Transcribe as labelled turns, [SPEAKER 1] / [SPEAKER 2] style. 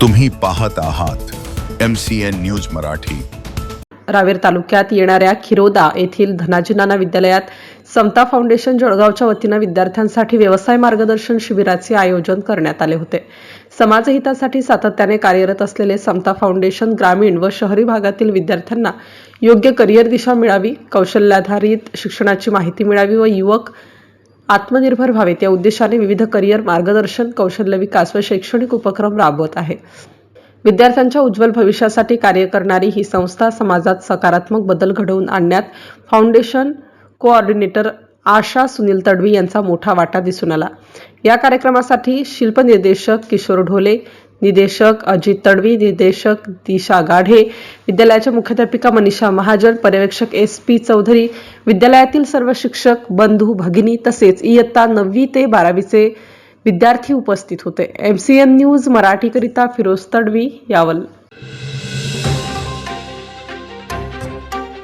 [SPEAKER 1] तुम्ही पाहत आहात MCN न्यूज मराठी।
[SPEAKER 2] रावेर तालुक्यात येणाऱ्या खिरोदा येथील धनाजी नाना विद्यालयात समता फाउंडेशन जळगावच्या वतीनं विद्यार्थ्यांसाठी व्यवसाय मार्गदर्शन शिबिराचे आयोजन करण्यात आले होते। समाजहितासाठी सातत्याने कार्यरत असलेले समता फाउंडेशन ग्रामीण व शहरी भागातील विद्यार्थ्यांना योग्य करिअर दिशा मिळावी, कौशल्याधारित शिक्षणाची माहिती मिळावी व युवक आत्मनिर्भर व्हावेत या उद्देशाने विविध करिअर मार्गदर्शन, कौशल्य विकास व शैक्षणिक उपक्रम राबवत आहे। विद्यार्थ्यांच्या उज्ज्वल भविष्यासाठी कार्य करणारी ही संस्था समाजात सकारात्मक बदल घडवून आणण्यात फाउंडेशन कोऑर्डिनेटर आशा सुनील तडवी यांचा मोठा वाटा दिसून आला। या कार्यक्रमासाठी शिल्प निर्देशक किशोर ढोले, निदेशक अजित तडवी, निर्देशक दिशा गाढे, विद्यालयाच्या मुख्याध्यापिका मनीषा महाजन, पर्यवेक्षक SP चौधरी, विद्यालयातील सर्व शिक्षक, बंधू, भगिनी तसेच इयत्ता 9वी ते 12वीचे विद्यार्थी उपस्थित होते। MCN न्यूज मराठीकरिता फिरोज तडवी, यावल।